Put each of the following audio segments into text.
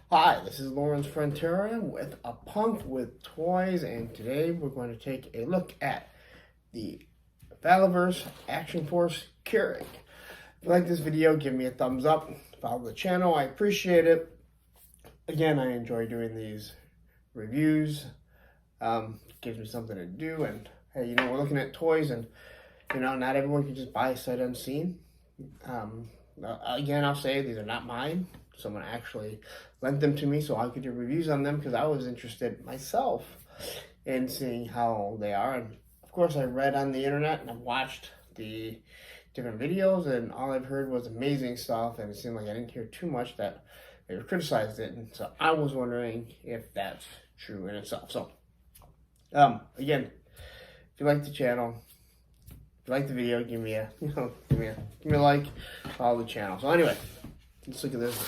Hi, this is Lawrence Frontera with A Punk with Toys, and today we're going to take a look at the Valaverse Action Force Kereg. If you like this video, give me a thumbs up, follow the channel, I appreciate it. Again, I enjoy doing these reviews, gives me something to do, and hey, we're looking at toys, and not everyone can just buy sight unseen. Again, I'll say these are not mine. Someone actually lent them to me so I could do reviews on them because I was interested myself in seeing how they are. And of course, I read on the internet and I watched the different videos, and all I've heard was amazing stuff, and it seemed like I didn't hear too much that they criticized it. And so I was wondering if that's true in itself. So, again, if you like the channel, if you like the video, give me a like, follow the channel. So anyway, let's look at this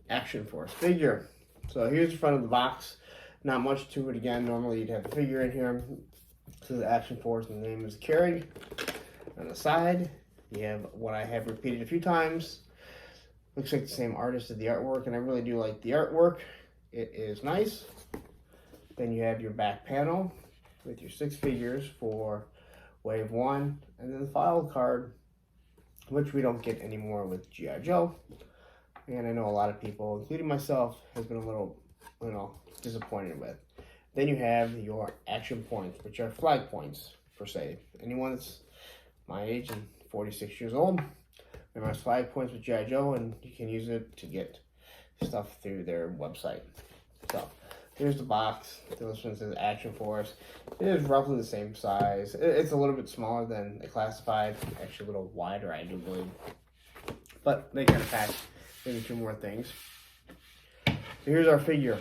Action Force figure. So here's the front of the box. Not much to it. Again, normally you'd have the figure in here. This is the Action Force, and the name is Kereg. On the side, you have what I have repeated a few times. Looks like the same artist did the artwork, and I really do like the artwork. It is nice. Then you have your back panel with your 6 figures for Wave 1, and then the file card, which we don't get anymore with G.I. Joe. And I know a lot of people, including myself, has been a little, disappointed with. Then you have your action points, which are flag points, per se. Anyone that's my age and 46 years old, there are flag points with G.I. Joe, and you can use it to get stuff through their website. So, here's the box. This one says Action Force. It is roughly the same size. It's a little bit smaller than the classified. Actually, a little wider, I do believe. But they kind of pack maybe 2 more things. So here's our figure.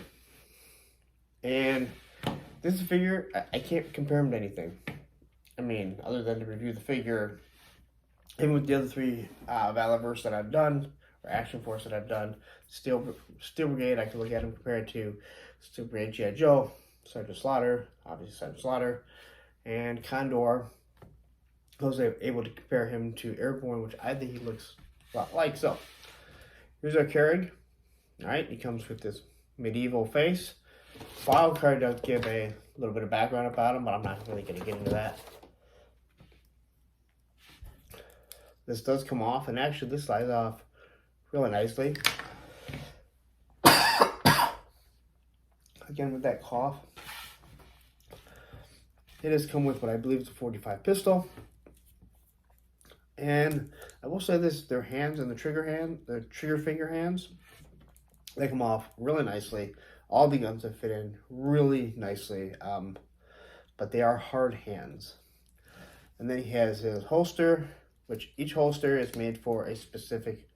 And this figure, I can't compare him to anything. I mean, other than to review the figure. Even with the other 3 Valaverse that I've done, or Action Force that I've done, Steel Brigade, I can look at them compared to Steel Brigade G.I. Joe, Sergeant Slaughter, obviously Sergeant Slaughter, and Condor. I was able to compare him to Airborne, which I think he looks a lot like. So, here's our Kereg. Alright, he comes with this medieval face. File card does give a little bit of background about him, but I'm not really going to get into that. This does come off, and actually this slides off really nicely. Again, with that cough, it does come with what I believe is a .45 pistol. And I will say this, their hands and the trigger finger hands, they come off really nicely. All the guns have fit in really nicely, but they are hard hands. And then he has his holster, which each holster is made for a specific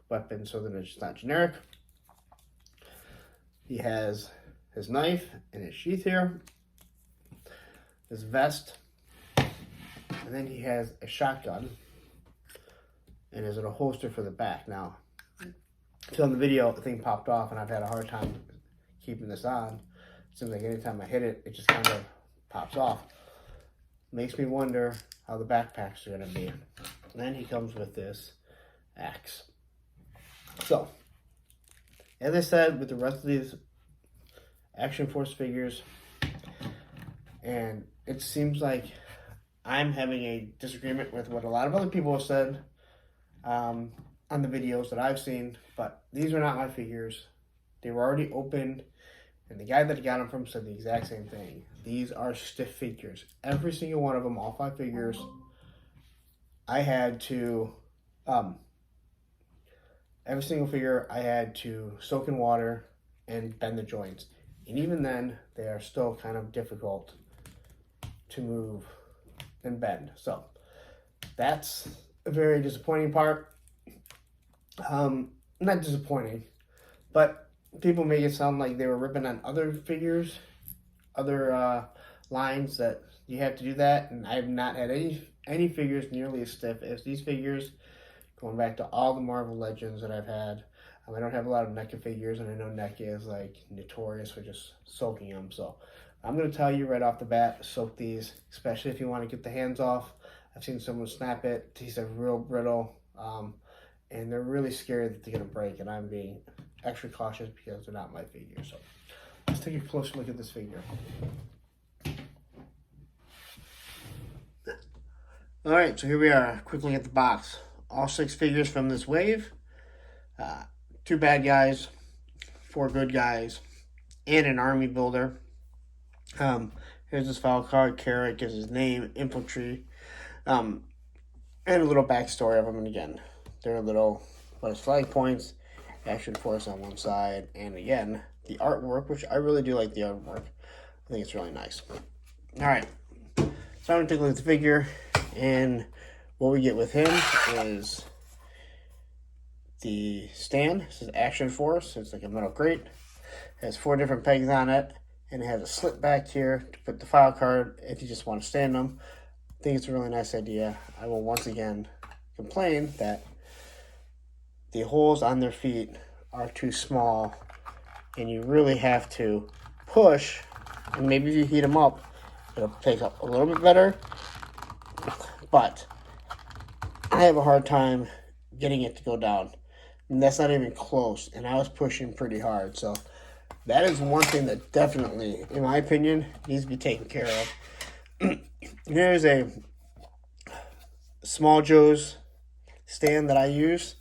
weapon so that it's not generic. He has his knife in his sheath here, his vest, and then he has a shotgun, and is in a holster for the back. Now, so in the video, the thing popped off, and I've had a hard time keeping this on. It seems like anytime I hit it, it just kind of pops off. Makes me wonder how the backpacks are going to be. And then he comes with this axe. So, as I said, with the rest of these Action Force figures, and it seems like I'm having a disagreement with what a lot of other people have said on the videos that I've seen, but these are not my figures. They were already opened, and the guy that got them from said the exact same thing. These are stiff figures. Every single one of them, all 5 figures, I had to, every single figure I had to soak in water and bend the joints. And even then, they are still kind of difficult to move and bend. So, that's a very disappointing part. Not disappointing, but people make it sound like they were ripping on other figures, other lines that you have to do that, and I have not had any figures nearly as stiff as these figures, going back to all the Marvel Legends that I've had. I don't have a lot of NECA figures, and I know NECA is like notorious for just soaking them, so I'm going to tell you right off the bat, soak these, especially if you want to get the hands off. I've seen someone snap it. These are real brittle, and they're really scary that they're going to break, and I'm being extra cautious because they're not my figure. So let's take a closer look at this figure. All right, so here we are. Quickly at the box. All 6 figures from this wave. 2 bad guys, 4 good guys, and an army builder. Here's his file card. Kereg gives his name, infantry, and a little backstory of them. And again, they're a little his flag points, action force on one side, and again the artwork, which I really do like the artwork. I think it's really nice. All right, so I'm gonna take a look at the figure, and what we get with him is the stand. This is action force. It's like a metal crate. It has 4 different pegs on it, and it has a slit back here to put the file card if you just want to stand them. I think it's a really nice idea. I will once again complain that the holes on their feet are too small, and you really have to push, and maybe if you heat them up, it'll take up a little bit better, but I have a hard time getting it to go down, and that's not even close, and I was pushing pretty hard. So that is one thing that definitely, in my opinion, needs to be taken care of. Here's a Small Joe's stand that I use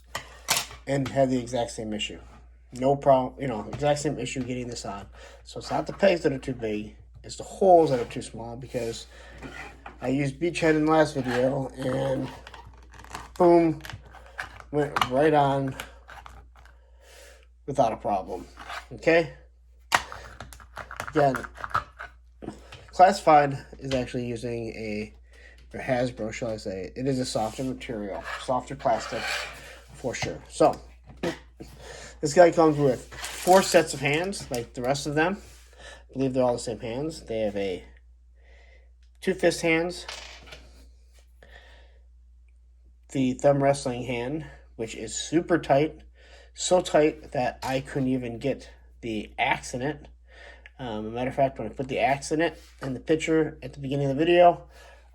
and had the exact same issue. No problem, exact same issue getting this on. So it's not the pegs that are too big, it's the holes that are too small, because I used Beachhead in the last video and boom, went right on without a problem. Okay? Again, Classified is actually using or Hasbro, shall I say. It is a softer material, softer plastic for sure. So, this guy comes with 4 sets of hands, like the rest of them. I believe they're all the same hands. They have 2 fist hands, the thumb wrestling hand, which is super tight, so tight that I couldn't even get the axe in it. As a matter of fact, when I put the axe in it in the picture at the beginning of the video,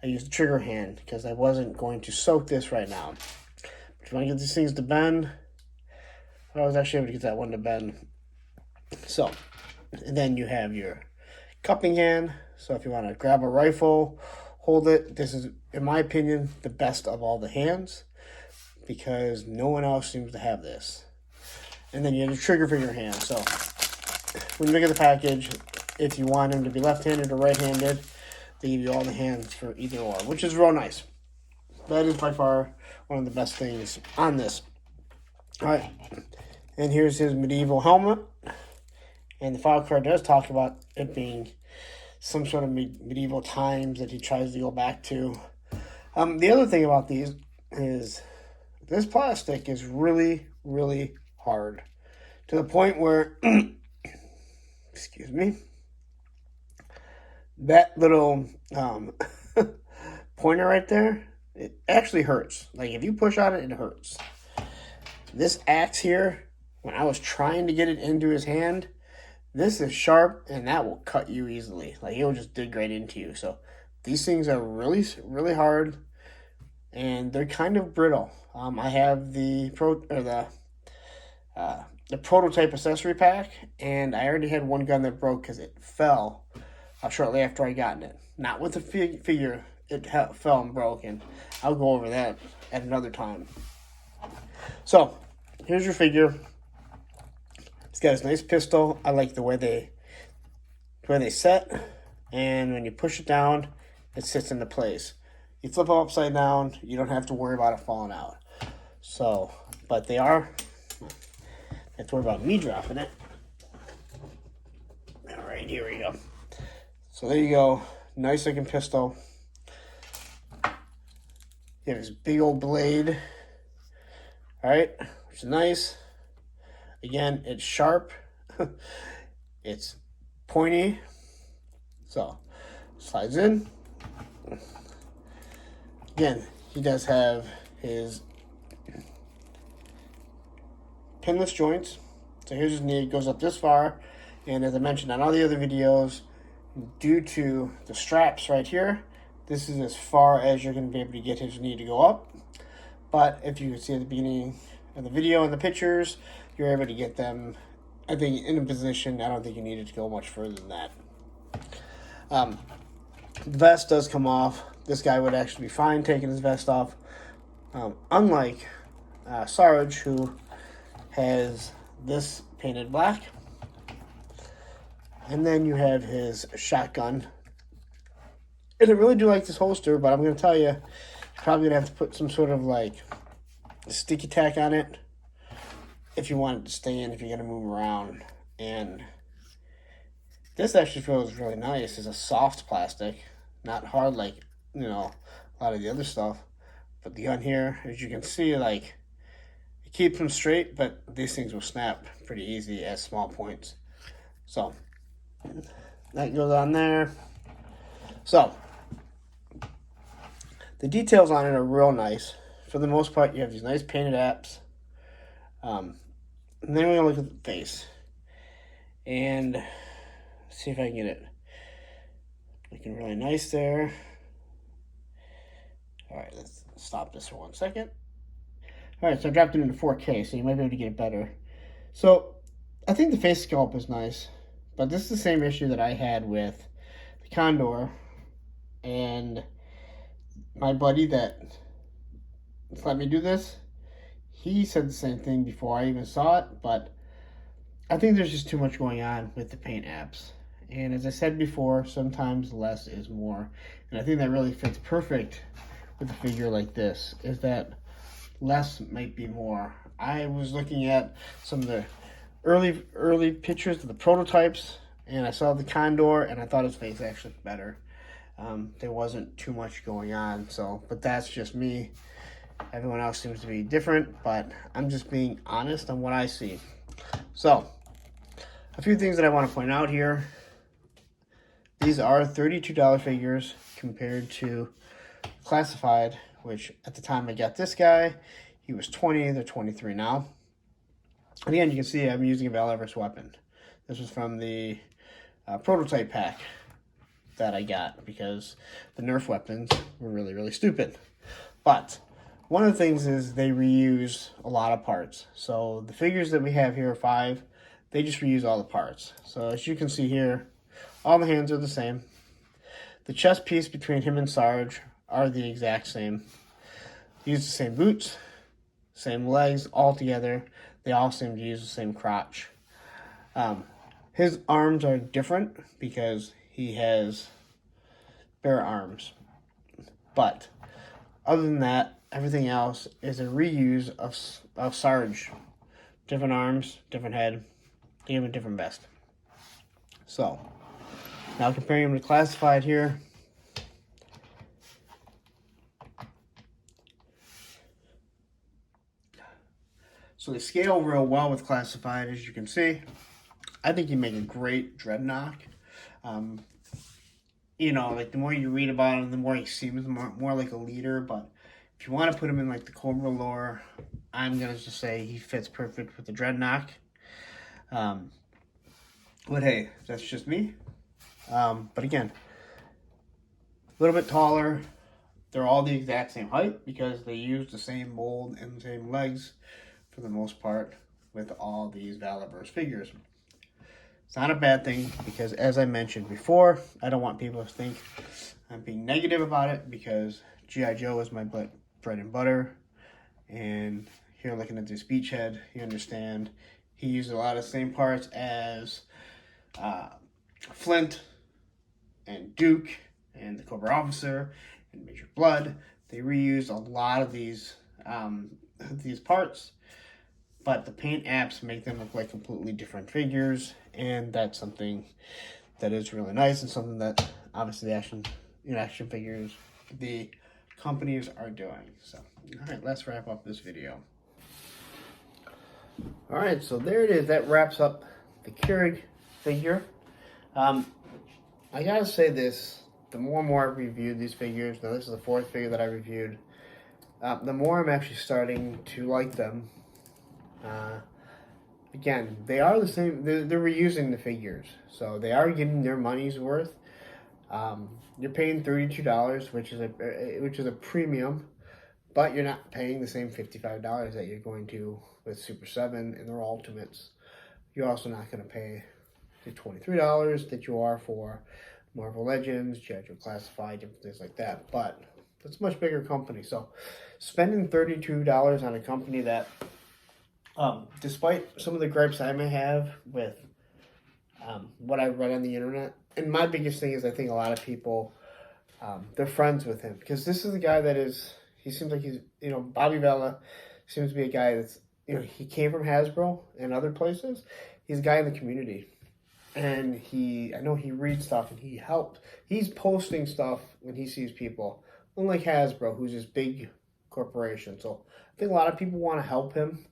I used the trigger hand because I wasn't going to soak this right now. But if you want to get these things to bend, I was actually able to get that one to bend. So, and then you have your cupping hand. So if you want to grab a rifle, hold it. This is, in my opinion, the best of all the hands, because no one else seems to have this. And then you have your trigger finger hand. So when you look at the package, if you want him to be left-handed or right-handed, they give you all the hands for either or, which is real nice. That is by far one of the best things on this. All right, and here's his medieval helmet. And the file card does talk about it being some sort of medieval times that he tries to go back to. The other thing about these is this plastic is really, really hard, to the point where, excuse me, that little pointer right there, it actually hurts. Like if you push on it, it hurts. This axe here, when I was trying to get it into his hand, this is sharp and that will cut you easily. Like it will just dig right into you. So these things are really, really hard, and they're kind of brittle. I have the prototype accessory pack, and I already had one gun that broke because it fell shortly after I gotten it. Not with the figure, it fell and broke, and I'll go over that at another time. So here's your figure. It's got this nice pistol. I like the way they set, and when you push it down, it sits into place. You flip them upside down, you don't have to worry about it falling out. So, but they are. Have to worry about me dropping it. All right, here we go. So there you go. Nice looking pistol. You have this big old blade. All right, which is nice. Again, it's sharp. It's pointy. So, slides in. Again, he does have his pinless joints. So here's his knee. It goes up this far. And as I mentioned on all the other videos, due to the straps right here, this is as far as you're going to be able to get his knee to go up. But if you can see at the beginning in the video and the pictures, you're able to get them, I think, in a position. I don't think you needed to go much further than that. The vest does come off. This guy would actually be fine taking his vest off. Unlike Sarge, who has this painted black. And then you have his shotgun. And I really do like this holster, but I'm going to tell you, you're probably going to have to put some sort of like sticky tack on it if you want it to stay in, if you're going to move around. And this actually feels really nice. It's a soft plastic, not hard like, you know, a lot of the other stuff. But the gun here, as you can see, like, it keeps them straight, but these things will snap pretty easy at small points. So that goes on there. So the details on it are real nice. For the most part, you have these nice painted apps. And then we're going to look at the face. And see if I can get it looking really nice there. All right, let's stop this for 1 second. All right, so I dropped it into 4K, so you might be able to get it better. So I think the face sculpt is nice, but this is the same issue that I had with the Condor. And my buddy that let me do this, he said the same thing before I even saw it, but I think there's just too much going on with the paint apps. And as I said before, sometimes less is more. And I think that really fits perfect with a figure like this, is that less might be more. I was looking at some of the early pictures of the prototypes, and I saw the Condor, and I thought his face actually looked better. There wasn't too much going on, but that's just me. Everyone else seems to be different, but I'm just being honest on what I see. So, a few things that I want to point out here. These are $32 figures compared to Classified, which at the time I got this guy, he was $20. They're $23 now. And again, you can see I'm using a Valaverse weapon. This was from the prototype pack that I got because the Nerf weapons were really, really stupid. But one of the things is they reuse a lot of parts. So the figures that we have here are 5. They just reuse all the parts. So as you can see here, all the hands are the same. The chest piece between him and Sarge are the exact same. Use the same boots, same legs, all together. They all seem to use the same crotch. His arms are different because he has bare arms. But other than that, everything else is a reuse of Sarge. Different arms, different head, even a different vest. So, now comparing him to Classified here. So they scale real well with Classified, as you can see. I think you make a great Dreadnought. You know, like the more you read about him, the more he seems more like a leader. But if you want to put him in like the Cobra lore, I'm going to just say he fits perfect with the Dreadnought. But hey, that's just me. But again, a little bit taller. They're all the exact same height because they use the same mold and the same legs for the most part with all these Valaverse figures. It's not a bad thing because, as I mentioned before, I don't want people to think I'm being negative about it because G.I. Joe is my bread and butter. And here looking at this beachhead, you understand he used a lot of the same parts as Flint and Duke and the Cobra Officer and Major Blood. They reused a lot of these parts, but the paint apps make them look like completely different figures, and that's something that is really nice and something that obviously the action figures, the companies are doing. So, all right, let's wrap up this video. All right, so there it is. That wraps up the Kereg figure. I gotta say this, the more and more I've reviewed these figures, now this is the 4th figure that I reviewed, the more I'm actually starting to like them. Again, they are the same, they're reusing the figures, so they are getting their money's worth. You're paying $32, which is a premium, but you're not paying the same $55 that you're going to with Super 7 and their Ultimates. You're also not going to pay the $23 that you are for Marvel Legends, G.I. Joe Classified, different things like that. But it's a much bigger company. So spending $32 on a company that, despite some of the gripes I may have with what I read on the internet, and my biggest thing is I think a lot of people, they're friends with him. Because this is a guy that is, he seems like he's, Bobby Vela seems to be a guy that's, he came from Hasbro and other places. He's a guy in the community. And I know he reads stuff and he helped. He's posting stuff when he sees people. Unlike Hasbro, who's this big corporation. So I think a lot of people want to help him.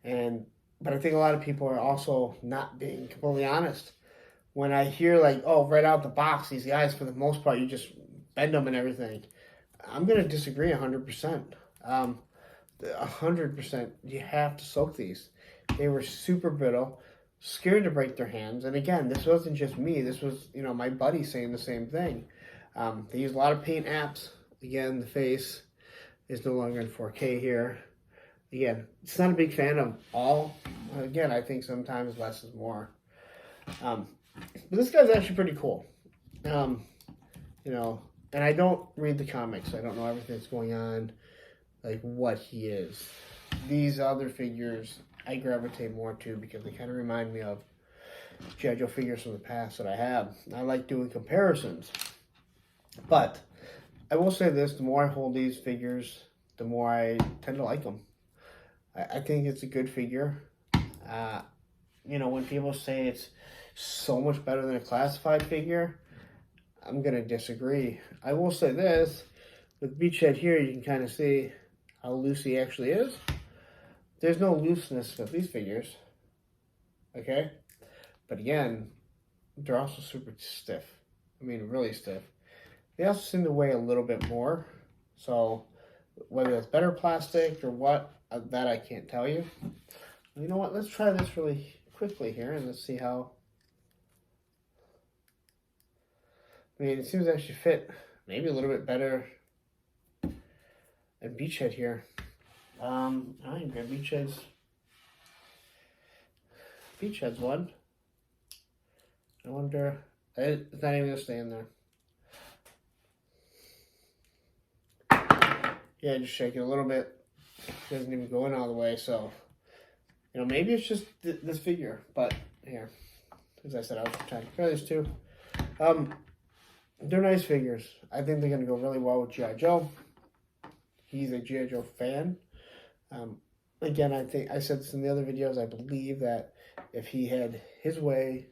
But I think a lot of people are also not being completely honest. When I hear right out the box, these guys, for the most part, you just bend them and everything. I'm going to disagree 100%. 100%. You have to soak these. They were super brittle, scared to break their hands. And again, this wasn't just me. This was, my buddy saying the same thing. They use a lot of paint apps. Again, the face is no longer in 4K here. Again, it's not a big fan of all. Again, I think sometimes less is more. But this guy's actually pretty cool. And I don't read the comics. I don't know everything that's going on, like what he is. These other figures I gravitate more to because they kind of remind me of G.I. Joe figures from the past that I have. I like doing comparisons. But I will say this, the more I hold these figures, the more I tend to like them. I think it's a good figure. When people say it's so much better than a classified figure, I'm going to disagree. I will say this, with Beachhead here, you can kind of see how loose he actually is. There's no looseness with these figures, okay? But again, they're also super stiff. I mean, really stiff. They also seem to weigh a little bit more. So whether it's better plastic or what, that I can't tell you. You know what? Let's try this really quickly here and let's see how. I mean, it seems to actually fit maybe a little bit better than Beachhead here. I can grab Beachhead's one. I wonder, it's not even gonna stay in there. Yeah, just shake it a little bit. It doesn't even go in all the way, so, maybe it's just this figure, but here, as I said, I was trying to compare these two. They're nice figures. I think they're gonna go really well with G.I. Joe. He's a G.I. Joe fan. Again, I think I said this in the other videos. I believe that if he had his way,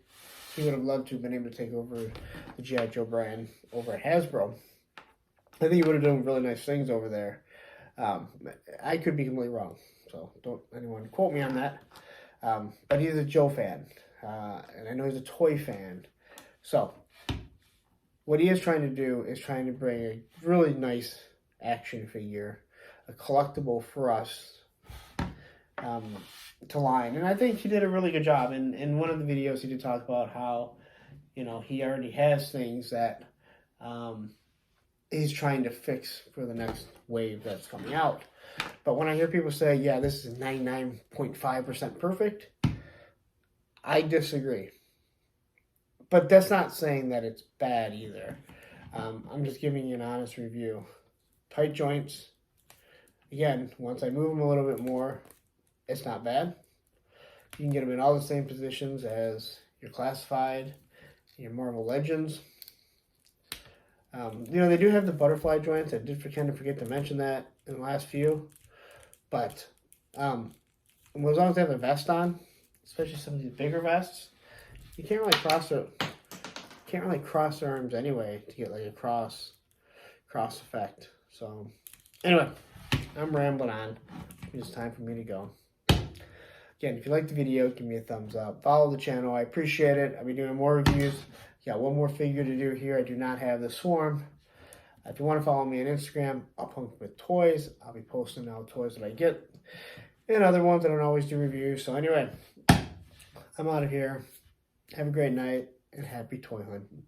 he would have loved to have been able to take over the G.I. Joe brand over at Hasbro. I think he would have done really nice things over there. I could be completely wrong, so don't anyone quote me on that. But he's a Joe fan, and I know he's a toy fan. So what he is trying to do is trying to bring a really nice action figure, a collectible for us, to line. And I think he did a really good job. In one of the videos, he did talk about how, he already has things that he's trying to fix for the next wave that's coming out. But when I hear people say, yeah, this is 99.5% perfect, I disagree. But that's not saying that it's bad either. I'm just giving you an honest review. Tight joints. Again, once I move them a little bit more, it's not bad. You can get them in all the same positions as your Classified, your Marvel Legends. They do have the butterfly joints. I did kind of forget to mention that in the last few. But as long as they have a vest on, especially some of these bigger vests, you can't really cross their arms anyway to get like a cross effect. So anyway, I'm rambling on. It's time for me to go. Again, if you liked the video, give me a thumbs up. Follow the channel. I appreciate it. I'll be doing more reviews. Got one more figure to do here. I do not have the Swarm. If you want to follow me on Instagram, Punk with Toys. I'll be posting out toys that I get and other ones I don't always do reviews. So anyway, I'm out of here. Have a great night and happy toy hunting.